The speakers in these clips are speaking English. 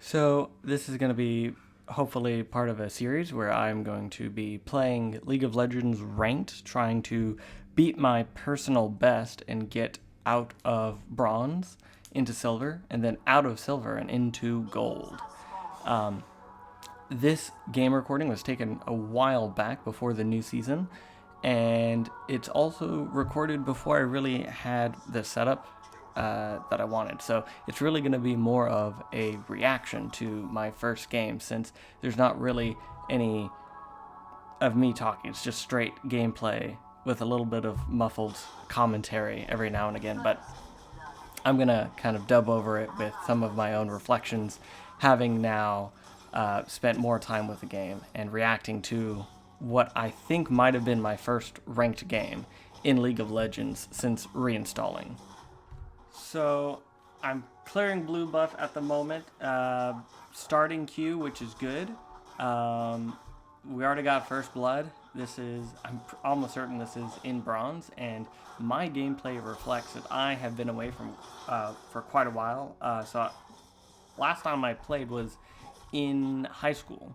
So, this is going to be hopefully part of a series where I'm going to be playing League of Legends ranked, trying to beat my personal best and get out of bronze into silver, and then out of silver and into gold. Um, this game recording was taken a while back before the new season, and it's also recorded before I really had the setup that I wanted. So it's really going to be more of a reaction to my first game, since there's not really any of me talking. It's just straight gameplay with a little bit of muffled commentary every now and again. But I'm going to kind of dub over it with some of my own reflections, having now spent more time with the game and reacting to what I think might have been my first ranked game in League of Legends since reinstalling. So I'm clearing blue buff at the moment, starting Q, which is good. We already got first blood. I'm almost certain this is in bronze, and my gameplay reflects that I have been away from for quite a while. So last time I played was in high school,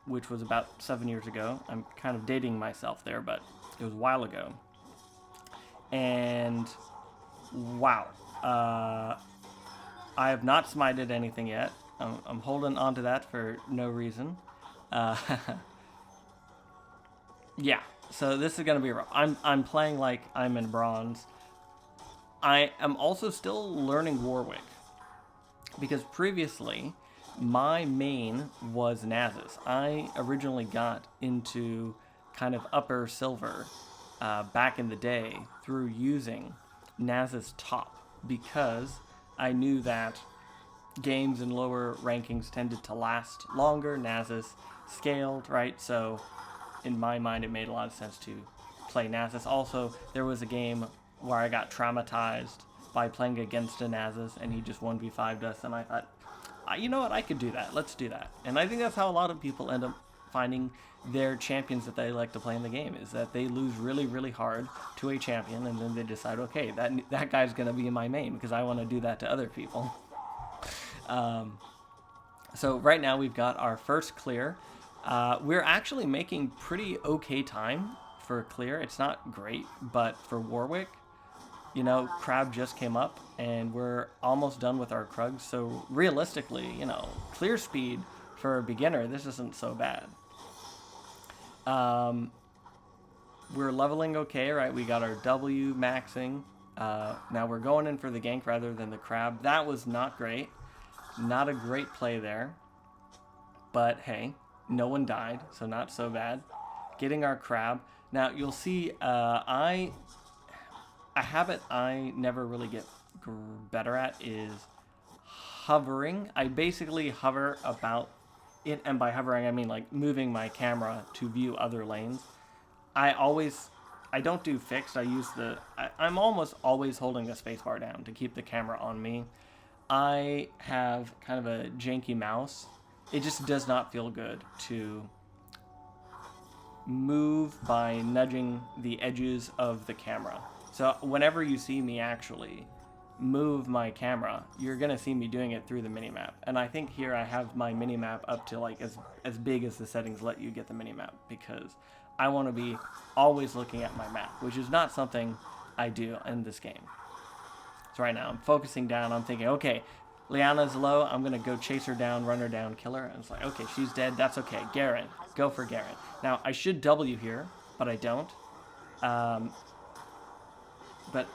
which was about 7 years ago. I'm kind of dating myself there, but it was a while ago. And wow, I have not smited anything yet. I'm holding on to that for no reason. Uh, yeah, so this is gonna be rough. I'm playing like I'm in bronze. I am also still learning Warwick, because previously my main was Nasus. I originally got into kind of upper silver back in the day through using Nasus top, because I knew that games in lower rankings tended to last longer. Nasus scaled, right? So in my mind, it made a lot of sense to play Nasus. Also, there was a game where I got traumatized by playing against a Nasus, and he just 1v5'd us, and I thought, you know what, I could do that. Let's do that. And I think that's how a lot of people end up finding their champions that they like to play in the game, is that they lose really, really hard to a champion, and then they decide, okay, that guy's going to be my main, because I want to do that to other people. So right now we've got our first clear. We're actually making pretty okay time for clear. It's not great, but for Warwick, Crab just came up, and we're almost done with our Krugs. So realistically, clear speed for a beginner, this isn't so bad. We're leveling okay, right? We got our W maxing. Now we're going in for the gank rather than the Crab. That was not great. Not a great play there. But hey, no one died, so not so bad. Getting our Crab. Now you'll see a habit I never really get better at is hovering. I basically hover about it, and by hovering I mean like moving my camera to view other lanes. I don't do fixed. I'm almost always holding the spacebar down to keep the camera on me. I have kind of a janky mouse. It just does not feel good to move by nudging the edges of the camera. So whenever you see me actually move my camera, you're going to see me doing it through the minimap. And I think here I have my minimap up to like as big as the settings let you get the minimap, because I want to be always looking at my map, which is not something I do in this game. So right now I'm focusing down. I'm thinking, okay, Liana's low. I'm going to go chase her down, run her down, kill her. And it's like, okay, she's dead. That's okay. Garen. Go for Garen. Now, I should W here, but I don't. But,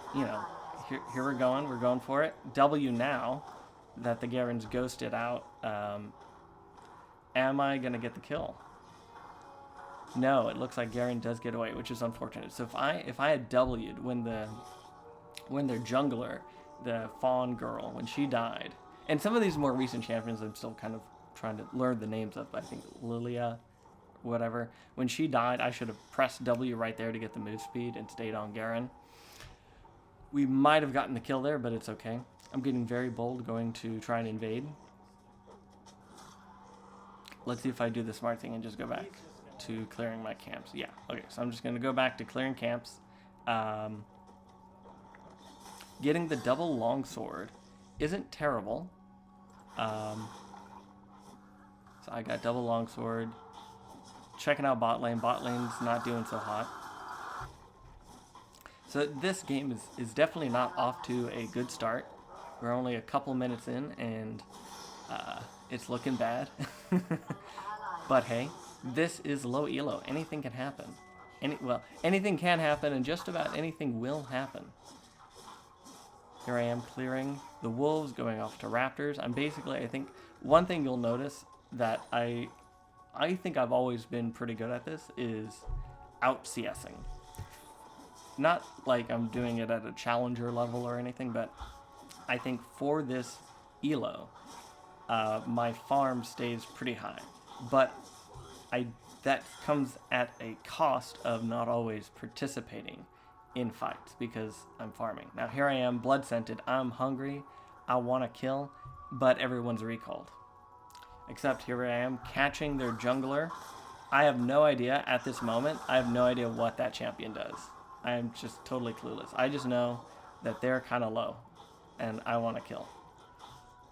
here we're going. We're going for it. W now that the Garen's ghosted out. Am I going to get the kill? No, it looks like Garen does get away, which is unfortunate. So if I had W'd when their jungler, the Fawn girl, when she died, and some of these more recent champions I'm still kind of trying to learn the names of, I think Lilia, whatever. When she died, I should have pressed W right there to get the move speed and stayed on Garen. We might have gotten the kill there, but it's okay. I'm getting very bold, going to try and invade. Let's see if I do the smart thing and just go back to clearing my camps. Yeah, okay, so I'm just going to go back to clearing camps. Getting the double longsword isn't terrible. So I got double longsword. Checking out bot lane. Bot lane's not doing so hot. So this game is definitely not off to a good start. We're only a couple minutes in, and it's looking bad. But hey, this is low elo. Anything can happen. Anything can happen, and just about anything will happen. Here I am clearing the wolves, going off to raptors. I think one thing you'll notice that I think I've always been pretty good at this is out CSing. Not like I'm doing it at a challenger level or anything, but I think for this elo, my farm stays pretty high. But that comes at a cost of not always participating in fights because I'm farming. Now here I am, blood scented. I'm hungry. I want to kill, but everyone's recalled. Except here I am catching their jungler. I have no idea at this moment. I have no idea what that champion does. I am just totally clueless. I just know that they're kind of low, and I want to kill.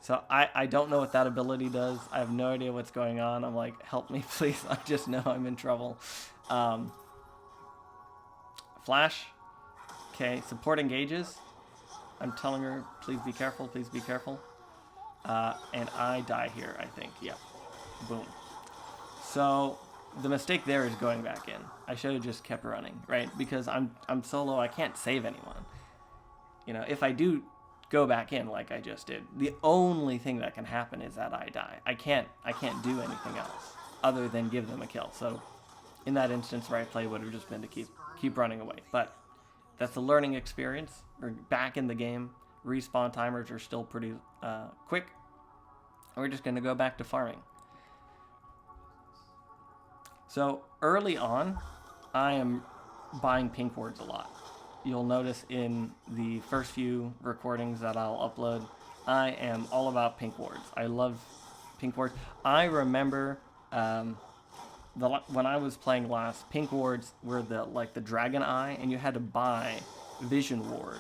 So I don't know what that ability does. I have no idea what's going on. I'm like, help me, please. I just know I'm in trouble. Flash. Okay, support engages. I'm telling her, please be careful, please be careful. And I die here, I think. Yep. Boom. So the mistake there is going back in. I should have just kept running, right? Because I'm solo, I can't save anyone. You know, if I do go back in like I just did, the only thing that can happen is that I die. I can't do anything else other than give them a kill. So in that instance, right play would have just been to keep running away. But that's a learning experience. We're back in the game. Respawn timers are still pretty quick. We're just going to go back to farming. So early on, I am buying pink wards a lot. You'll notice in the first few recordings that I'll upload, I am all about pink wards. I love pink wards. I remember when I was playing last, pink wards were the dragon eye, and you had to buy vision wards.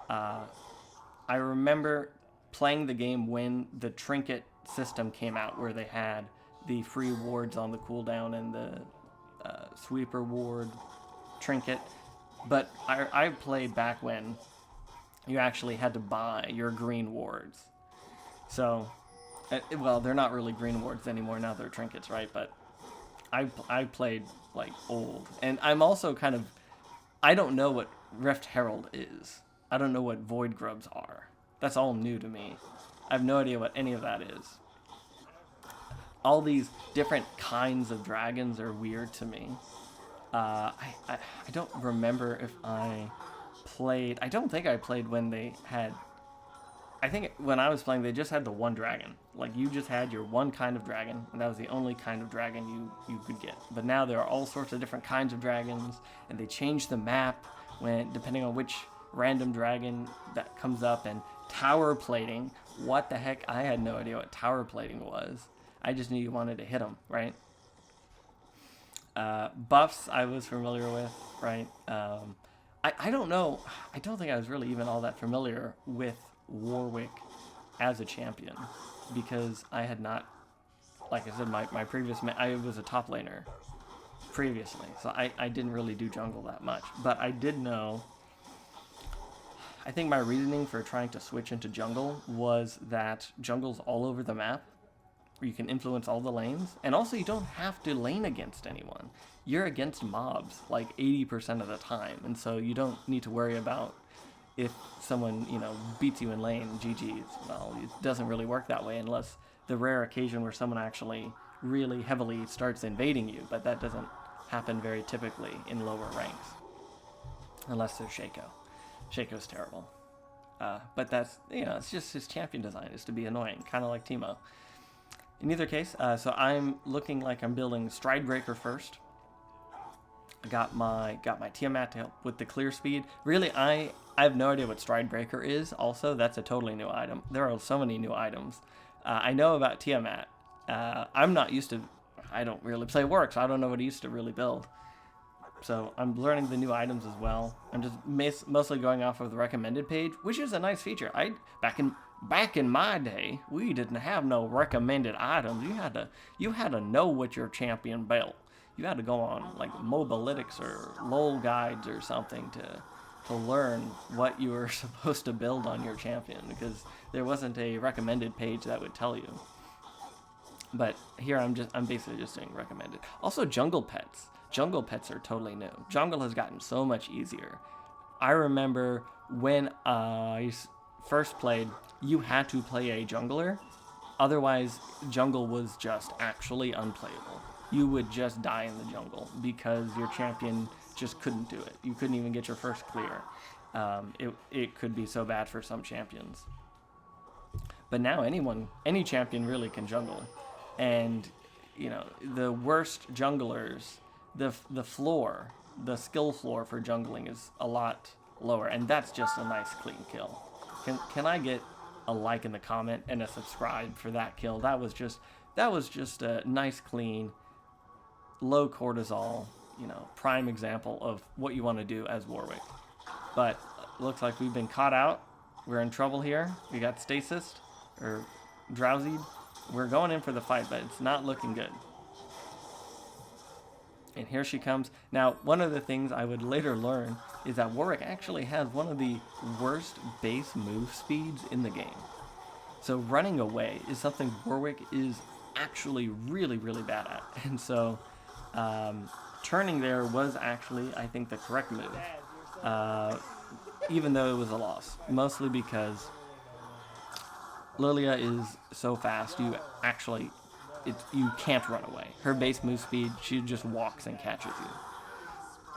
I remember playing the game when the trinket system came out, where they had the free wards on the cooldown and the sweeper ward trinket. But I played back when you actually had to buy your green wards. So, well, they're not really green wards anymore, now they're trinkets, right? But I played like old. And I'm also I don't know what Rift Herald is. I don't know what Void Grubs are. That's all new to me. I have no idea what any of that is. All these different kinds of dragons are weird to me. I don't remember if I played... I don't think I played when they had... I think when I was playing, they just had the one dragon. Like, you just had your one kind of dragon, and that was the only kind of dragon you could get. But now there are all sorts of different kinds of dragons, and they change the map depending on which random dragon that comes up, and tower plating. What the heck? I had no idea what tower plating was. I just knew you wanted to hit them, right? Buffs I was familiar with, right? I don't know. I don't think I was really even all that familiar with Warwick as a champion, because I had not, like I said, my previous, I was a top laner previously, so I didn't really do jungle that much. But I did know, I think my reasoning for trying to switch into jungle was that jungle's all over the map, where you can influence all the lanes, and also you don't have to lane against anyone. You're against mobs like 80% of the time, and so you don't need to worry about if someone, beats you in lane, GG's. Well, it doesn't really work that way unless the rare occasion where someone actually really heavily starts invading you, but that doesn't happen very typically in lower ranks, unless they're Shaco. Shaco's terrible. But that's, it's just his champion design is to be annoying, kind of like Teemo. In either case, so I'm looking like I'm building Stridebreaker first. I got my Tiamat to help with the clear speed. Really, I have no idea what Stridebreaker is. Also, that's a totally new item. There are so many new items. I know about Tiamat. I'm not used to... I don't really play Work, so I don't know what he used to really build. So I'm learning the new items as well. I'm just mostly going off of the recommended page, which is a nice feature. Back in back in my day, we didn't have no recommended items. You had to know what your champion built. You had to go on like Mobalytics or LOL guides or something to learn what you were supposed to build on your champion, because there wasn't a recommended page that would tell you. But here I'm basically just doing recommended. Also, jungle pets. Jungle pets are totally new. Jungle has gotten so much easier. I remember when I first played, you had to play a jungler. Otherwise, jungle was just actually unplayable. You would just die in the jungle because your champion just couldn't do it. You couldn't even get your first clear. It could be so bad for some champions. But now any champion really can jungle. And, you know, the worst junglers, the skill floor for jungling is a lot lower. And that's just a nice clean kill. Can I get a like in the comment and a subscribe for that kill? That was just a nice, clean, low cortisol, you know, prime example of what you want to do as Warwick. But looks like we've been caught out. We're in trouble here. We got stasis or drowsied. We're going in for the fight, but it's not looking good. And here she comes. Now, one of the things I would later learn is that Warwick actually has one of the worst base move speeds in the game. So running away is something Warwick is actually really, really bad at. And so turning there was actually, I think, the correct move. Even though it was a loss. Mostly because Lilia is so fast, you can't run away. Her base move speed, she just walks and catches you.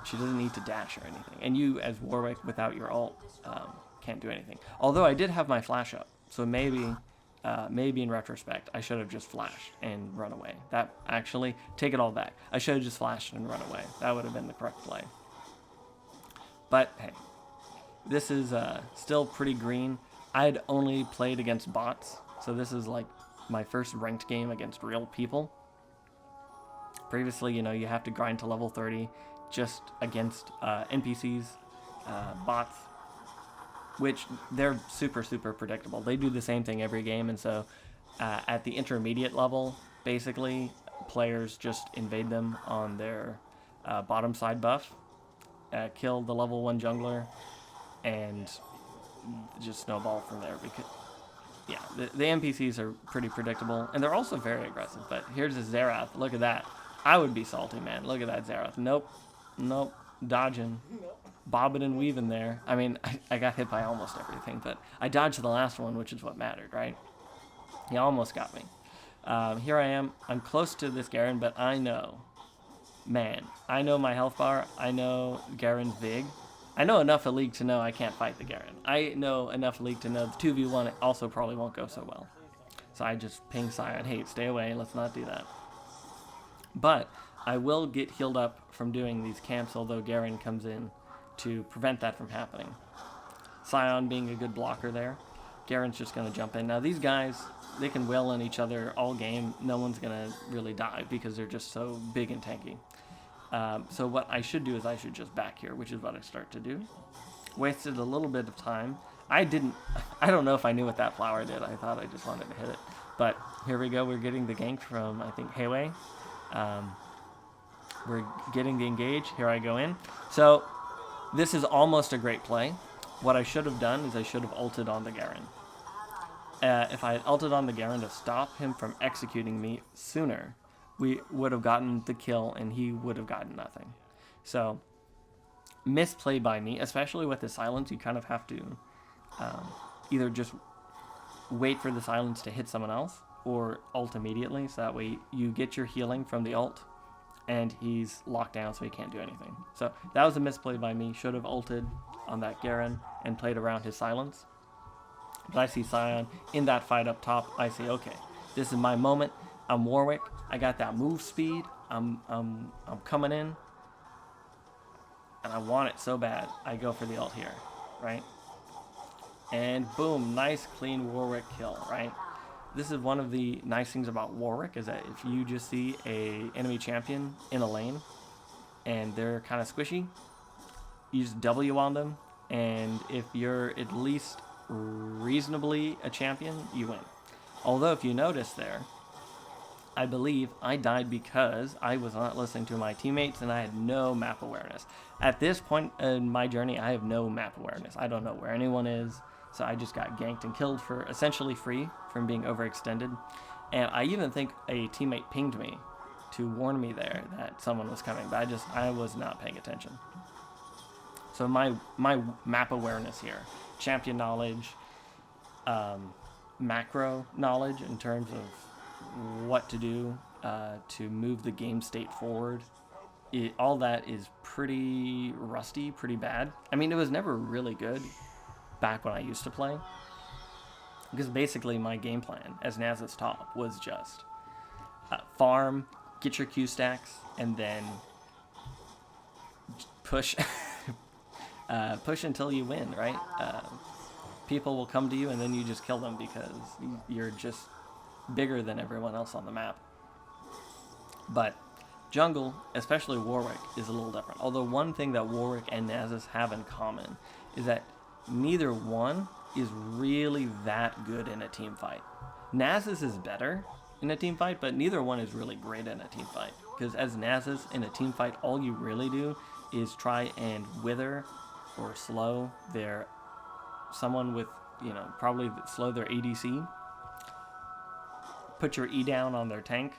She doesn't need to dash or anything. And you, as Warwick, without your ult, can't do anything. Although I did have my flash up, so maybe in retrospect, I should have just flashed and run away. That actually, take it all back. I should have just flashed and run away. That would have been the correct play. But hey, this is still pretty green. I'd only played against bots, so this is like my first ranked game against real people. Previously, you know, you have to grind to level 30 just against NPCs, bots, which they're super, super predictable. They do the same thing every game, and so at the intermediate level, basically, players just invade them on their bottom side buff, kill the level 1 jungler, and just snowball from there. Because yeah, the NPCs are pretty predictable, and they're also very aggressive. But here's a Xerath. Look at that. I would be salty, man. Look at that Xerath. Nope. Dodging. Bobbing and weaving there. I mean, I got hit by almost everything, but I dodged the last one, which is what mattered, right? He almost got me. Here I am. I'm close to this Garen, but I know my health bar. I know Garen's big. I know enough of League to know I can't fight the Garen. I know enough of League to know the 2v1 also probably won't go so well. So I just ping Sion, hey, stay away, let's not do that. But I will get healed up from doing these camps, although Garen comes in to prevent that from happening. Sion being a good blocker there. Garen's just going to jump in. Now these guys, they can wail on each other all game. No one's going to really die because they're just so big and tanky. So what I should do is I should just back here, which is what I start to do. Wasted a little bit of time. I don't know if I knew what that flower did. I thought I just wanted to hit it. But here we go. We're getting the gank from, I think, Heiwei. We're getting the engage. Here I go in. So this is almost a great play. What I should have done is I should have ulted on the Garen. If I had ulted on the Garen to stop him from executing me sooner, we would have gotten the kill and he would have gotten nothing. So, misplay by me, especially with the silence. You kind of have to either just wait for the silence to hit someone else or ult immediately, so that way you get your healing from the ult and he's locked down so he can't do anything. So that was a misplay by me. Should have ulted on that Garen and played around his silence. But I see Sion in that fight up top. I say, okay, this is my moment. I'm Warwick. I got that move speed. I'm coming in, and I want it so bad. I go for the ult here, right? And boom, nice clean Warwick kill, right? This is one of the nice things about Warwick, is that if you just see a enemy champion in a lane and they're kind of squishy, you just W on them, and if you're at least reasonably a champion, you win. Although, if you notice there, I believe I died because I was not listening to my teammates and I had no map awareness. At this point in my journey, I have no map awareness. I don't know where anyone is, so I just got ganked and killed for essentially free from being overextended. And I even think a teammate pinged me to warn me there that someone was coming, but I was not paying attention. So my map awareness here, champion knowledge, macro knowledge in terms of what to do to move the game state forward, all that is pretty rusty, pretty bad. I mean, it was never really good back when I used to play, because basically my game plan as Naz's top was just farm, get your Q stacks, and then push push until you win, right? People will come to you and then you just kill them because you're just bigger than everyone else on the map. But jungle, especially Warwick, is a little different. Although one thing that Warwick and Nasus have in common is that neither one is really that good in a team fight. Nasus is better in a team fight, but neither one is really great in a team fight. Because as Nasus in a team fight, all you really do is try and wither or slow someone with, probably slow their ADC, put your E down on their tank,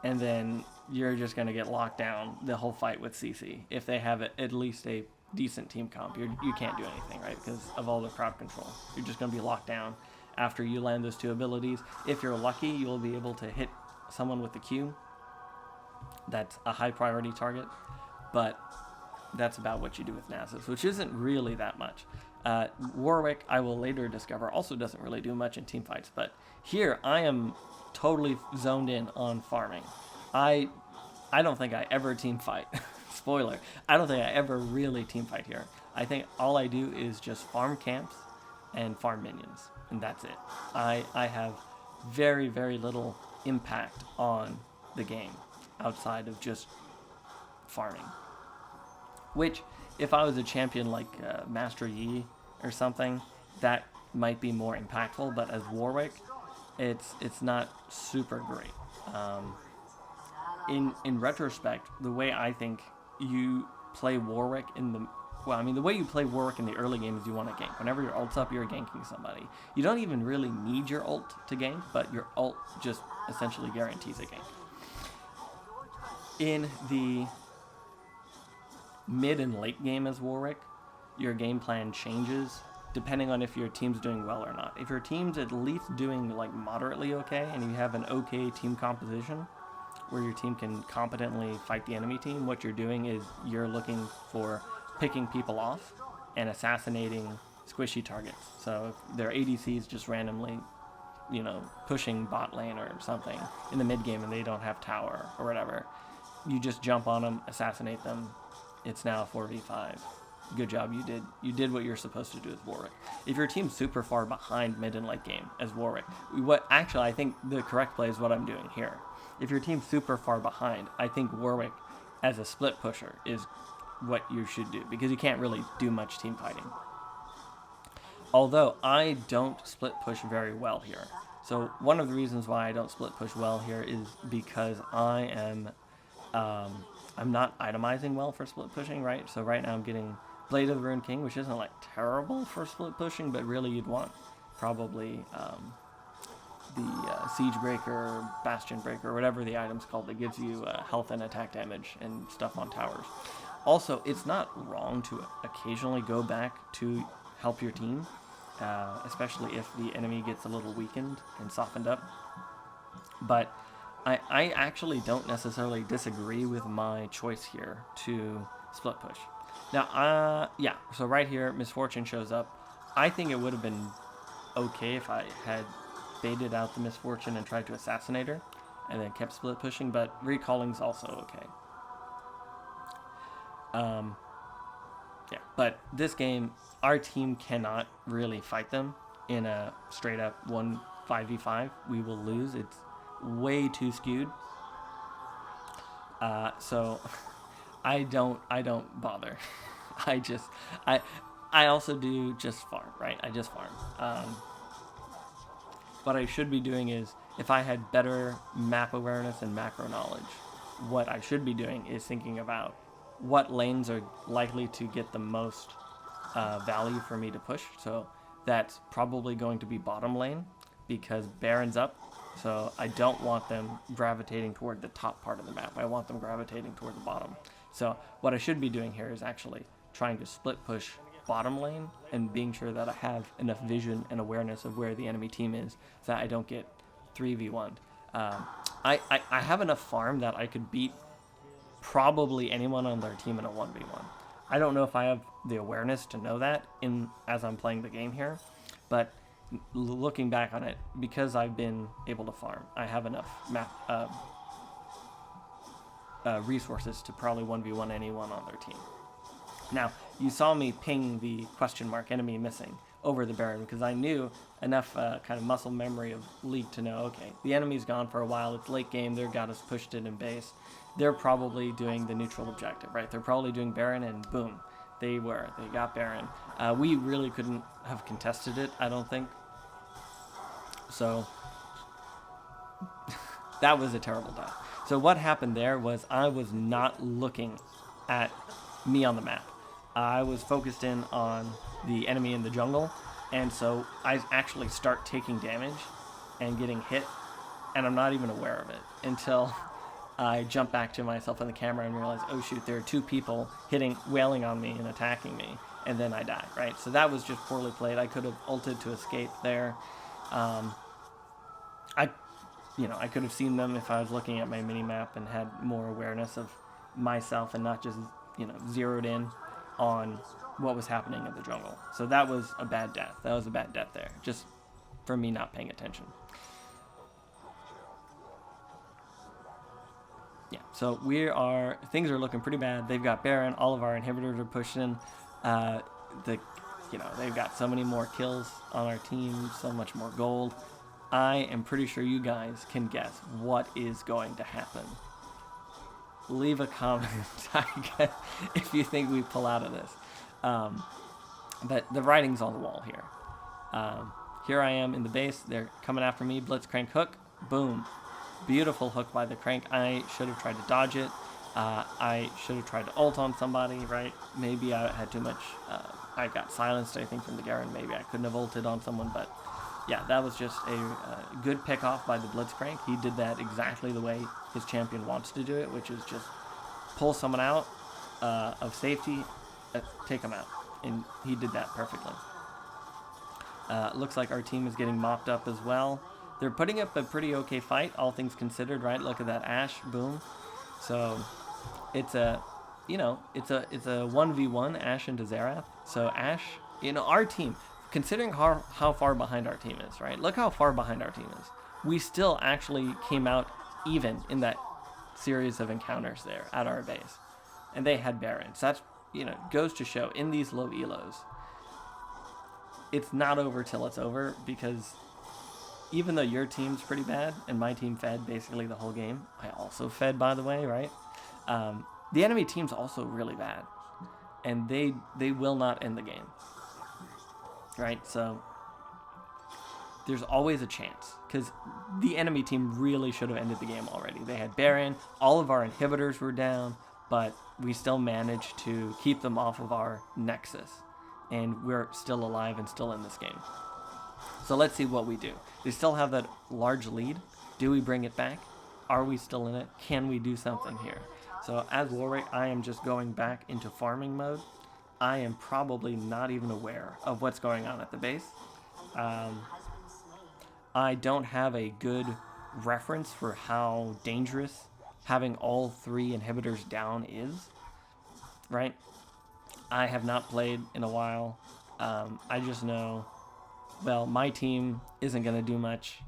and then you're just going to get locked down the whole fight with CC. If they have at least a decent team comp, you can't do anything, right? Because of all the crowd control. You're just going to be locked down after you land those two abilities. If you're lucky, you'll be able to hit someone with the Q. That's a high priority target, but that's about what you do with Nasus, which isn't really that much. Warwick, I will later discover, also doesn't really do much in team fights, but here I am totally zoned in on farming. I don't think I ever team fight. Spoiler, I don't think I ever really team fight here. I think all I do is just farm camps and farm minions, and that's it. I have very, very little impact on the game outside of just farming. Which, if I was a champion like Master Yi or something, that might be more impactful, but as Warwick, it's not super great. In retrospect, the way I think you play Warwick the way you play Warwick in the early game is you want to gank. Whenever your ult's up, you're ganking somebody. You don't even really need your ult to gank, but your ult just essentially guarantees a gank. In the mid and late game as Warwick, your game plan changes depending on if your team's doing well or not. If your team's at least doing like moderately okay and you have an okay team composition where your team can competently fight the enemy team, what you're doing is you're looking for picking people off and assassinating squishy targets. So if their ADCs just randomly, pushing bot lane or something in the mid game and they don't have tower or whatever, you just jump on them, assassinate them. It's now 4v5. Good job, you did what you're supposed to do with Warwick. If your team's super far behind mid and late game as Warwick, I think the correct play is what I'm doing here. If your team's super far behind, I think Warwick as a split pusher is what you should do, because you can't really do much team fighting. Although I don't split push very well here. So one of the reasons why I don't split push well here is because I am I'm not itemizing well for split pushing, right? So right now I'm getting Blade of the Rune King, which isn't like terrible for split pushing, but really you'd want probably the Siege Breaker, Bastion Breaker, whatever the item's called that gives you health and attack damage and stuff on towers. Also, it's not wrong to occasionally go back to help your team, especially if the enemy gets a little weakened and softened up. But I actually don't necessarily disagree with my choice here to split push. Now, so right here, Misfortune shows up. I think it would have been okay if I had baited out the Misfortune and tried to assassinate her and then kept split pushing, but recalling's also okay. But this game, our team cannot really fight them in a straight up 5v5. We will lose. It's way too skewed. So I don't bother. I I also do just farm, right? I just farm. What I should be doing is, if I had better map awareness and macro knowledge, what I should be doing is thinking about what lanes are likely to get the most value for me to push. So that's probably going to be bottom lane, because Baron's up. So I don't want them gravitating toward the top part of the map. I want them gravitating toward the bottom. So what I should be doing here is actually trying to split push bottom lane and being sure that I have enough vision and awareness of where the enemy team is so that I don't get 3v1'd. I have enough farm that I could beat probably anyone on their team in a 1v1. I don't know if I have the awareness to know that as I'm playing the game here, but looking back on it, because I've been able to farm, I have enough resources to probably 1v1 anyone on their team. Now, you saw me ping the question mark enemy missing over the Baron because I knew enough kind of muscle memory of League to know, okay, the enemy's gone for a while, it's late game, they've got us pushed in base. They're probably doing the neutral objective, right? They're probably doing Baron, and boom, they got Baron. We really couldn't have contested it, I don't think. So that was a terrible death. So what happened there was I was not looking at me on the map. I was focused in on the enemy in the jungle, and so I actually start taking damage and getting hit, and I'm not even aware of it until I jump back to myself in the camera and realize, oh shoot, there are two people wailing on me and attacking me, and then I die, right? So that was just poorly played. I could have ulted to escape there. I could have seen them if I was looking at my mini-map and had more awareness of myself and not just, zeroed in on what was happening in the jungle. So that was a bad death. That was a bad death there, just for me not paying attention. Yeah, so things are looking pretty bad. They've got Baron, all of our inhibitors are pushing. They've got so many more kills on our team, so much more gold. I am pretty sure you guys can guess what is going to happen. Leave a comment if you think we pull out of this. But the writing's on the wall here. Here I am in the base. They're coming after me. Blitzcrank hook. Boom. Beautiful hook by the crank. I should have tried to dodge it. I should have tried to ult on somebody, right? Maybe I had too much. I got silenced, I think, from the Garen. Maybe I couldn't have ulted on someone, but yeah, that was just a good pick off by the Blitzcrank. He did that exactly the way his champion wants to do it, which is just pull someone out of safety, take them out. And he did that perfectly. Looks like our team is getting mopped up as well. They're putting up a pretty okay fight, all things considered, right? Look at that Ashe, boom. So it's a 1v1 Ashe into Xerath. So Ashe, our team, considering how far behind our team is, right? Look how far behind our team is. We still actually came out even in that series of encounters there at our base. And they had Barons. That's, goes to show in these low elos, it's not over till it's over, because even though your team's pretty bad and my team fed basically the whole game, I also fed, by the way, right? The enemy team's also really bad, and they will not end the game. Right, so there's always a chance, because the enemy team really should have ended the game already. They had Baron, all of our inhibitors were down, but we still managed to keep them off of our Nexus, and we're still alive and still in this game. So let's see what we do. They still have that large lead. Do we bring it back? Are we still in it? Can we do something here? So as Warwick, I am just going back into farming mode. I am probably not even aware of what's going on at the base. I don't have a good reference for how dangerous having all three inhibitors down is, right? I have not played in a while. I just know, well, my team isn't going to do much.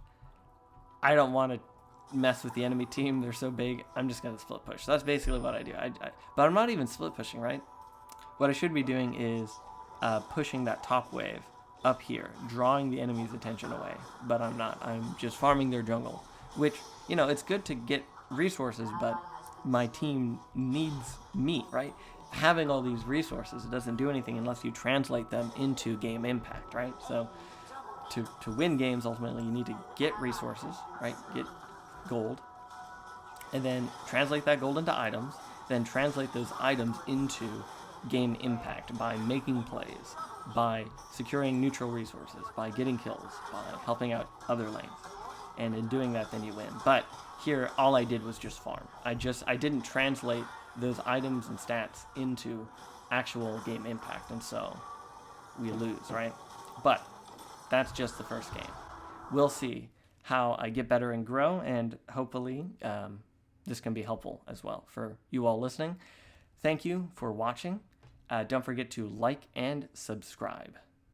I don't want to mess with the enemy team. They're so big. I'm just going to split push. So that's basically what I do. But I'm not even split pushing, right? What I should be doing is pushing that top wave up here, drawing the enemy's attention away. But I'm not. I'm just farming their jungle, which, it's good to get resources, but my team needs meat, right? having all these resources, it doesn't do anything unless you translate them into game impact, right? So to win games, ultimately, you need to get resources, right? Get gold, and then translate that gold into items, then translate those items into game impact by making plays, by securing neutral resources, by getting kills, by helping out other lanes. And in doing that, then you win. But here, all I did was just farm. I didn't translate those items and stats into actual game impact, and so we lose, right? But that's just the first game. We'll see how I get better and grow, and hopefully this can be helpful as well for you all listening. Thank you for watching. Don't forget to like and subscribe.